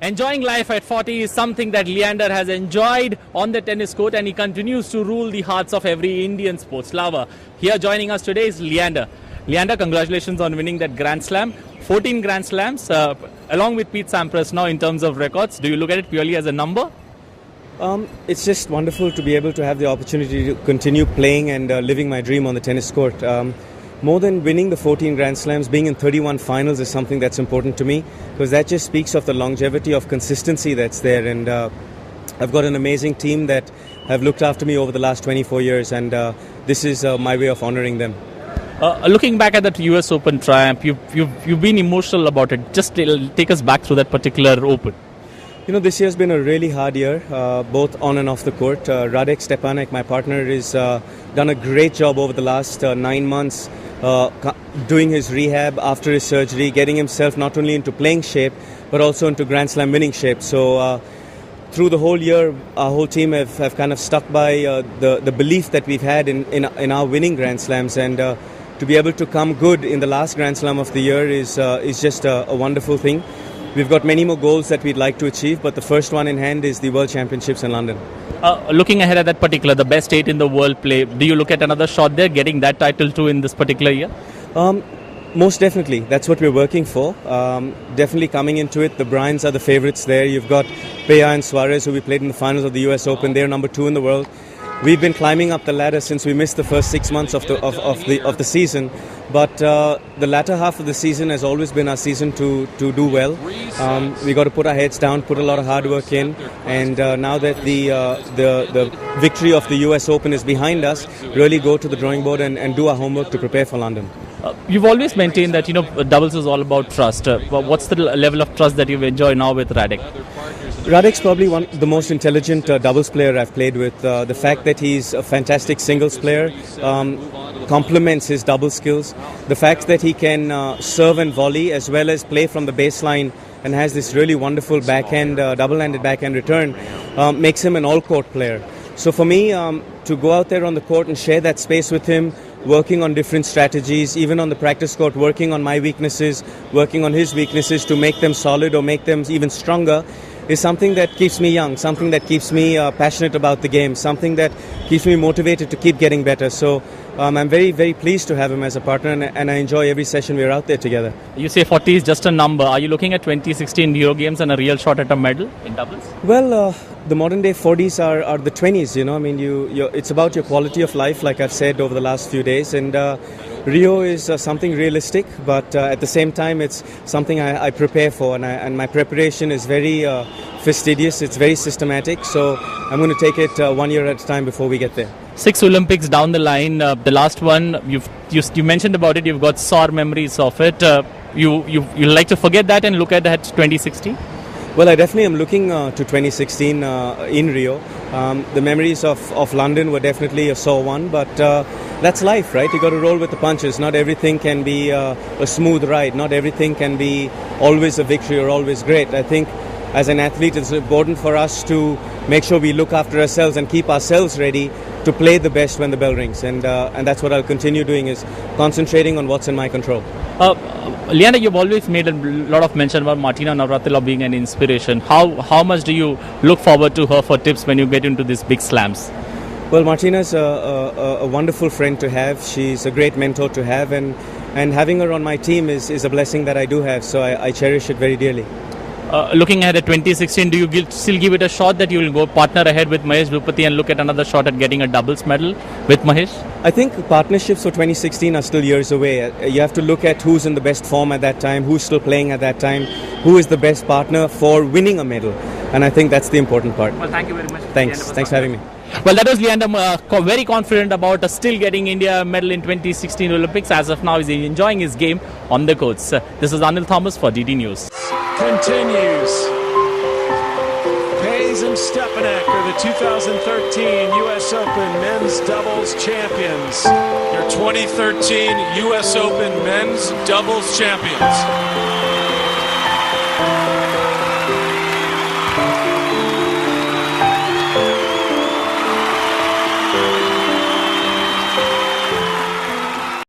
Enjoying life at 40 is something that Leander has enjoyed on the tennis court, and he continues to rule the hearts of every Indian sports lover. Here joining us today is Leander. Leander, congratulations on winning that Grand Slam. 14 Grand Slams, along with Pete Sampras now in terms of records. Do you look at it purely as a number? It's just wonderful to be able to have the opportunity to continue playing and living my dream on the tennis court. More than winning the 14 Grand Slams, being in 31 finals is something that's important to me, because that just speaks of the longevity of consistency that's there. And I've got an amazing team that have looked after me over the last 24 years, and this is my way of honoring them. Looking back at that US Open triumph, you've been emotional about it. Just take us back through that particular Open. You know, this year's been a really hard year, both on and off the court. Radek Stepanek, my partner, has done a great job over the last 9 months, doing his rehab after his surgery, getting himself not only into playing shape, but also into Grand Slam winning shape. So through the whole year, our whole team have kind of stuck by the belief that we've had in our winning Grand Slams, and to be able to come good in the last Grand Slam of the year is just a wonderful thing. We've got many more goals that we'd like to achieve, but the first one in hand is the World Championships in London. Looking ahead at that particular, the best 8 in the world play, do you look at another shot there, getting that title too in this particular year? Most definitely. That's what we're working for. Definitely coming into it, the Bryans are the favourites there. You've got Peya and Suarez, who we played in the finals of the US Open. They're number 2 in the world. We've been climbing up the ladder since we missed the first 6 months of the season, but the latter half of the season has always been our season to do well. We got to put our heads down, put a lot of hard work in, and now that the victory of the US Open is behind us, really go to the drawing board and do our homework to prepare for London. You've always maintained that doubles is all about trust. What's the level of trust that you enjoy now with Radek? Radek's probably the most intelligent doubles player I've played with. The fact that he's a fantastic singles player complements his double skills. The fact that he can serve and volley as well as play from the baseline and has this really wonderful backhand, double-handed backhand return makes him an all-court player. So for me, to go out there on the court and share that space with him, working on different strategies, even on the practice court, working on my weaknesses, working on his weaknesses to make them solid or make them even stronger, is something that keeps me young, something that keeps me passionate about the game, something that keeps me motivated to keep getting better. So I'm very, very pleased to have him as a partner, and I enjoy every session we're out there together. You say 40 is just a number. Are you looking at 2016 Euro Games and a real shot at a medal in doubles? Well, the modern day 40s are the 20s, you know. I mean, it's about your quality of life, like I've said over the last few days, and Rio is something realistic, but at the same time, it's something I prepare for, and my preparation is very fastidious, it's very systematic, so I'm going to take it 1 year at a time before we get there. 6 Olympics down the line, the last one, you mentioned about it, you've got sore memories of it. You like to forget that and look at 2016? Well, I definitely am looking to 2016 in Rio. The memories of London were definitely a sore one, but that's life, right? You got to roll with the punches. Not everything can be a smooth ride. Not everything can be always a victory or always great. I think as an athlete, it's important for us to make sure we look after ourselves and keep ourselves ready to play the best when the bell rings. And that's what I'll continue doing, is concentrating on what's in my control. Leander, you've always made a lot of mention about Martina Navratilova being an inspiration. How much do you look forward to her for tips when you get into these big slams? Well, Martina's a wonderful friend to have. She's a great mentor to have, and having her on my team is a blessing that I do have, so I cherish it very dearly. Looking ahead at 2016, do you still give it a shot that you will go partner ahead with Mahesh Bhupathi and look at another shot at getting a doubles medal with Mahesh? I think partnerships for 2016 are still years away. You have to look at who's in the best form at that time, who's still playing at that time, who is the best partner for winning a medal. And I think that's the important part. Well, thank you very much. Thanks for having me. Well, that was Leander, very confident about still getting India a medal in 2016 Olympics. As of now, he's enjoying his game on the courts. This is Anil Thomas for DD News. Continues. Hayes and Stepanek are the 2013 U.S. Open men's doubles champions. Your 2013 U.S. Open men's doubles champions.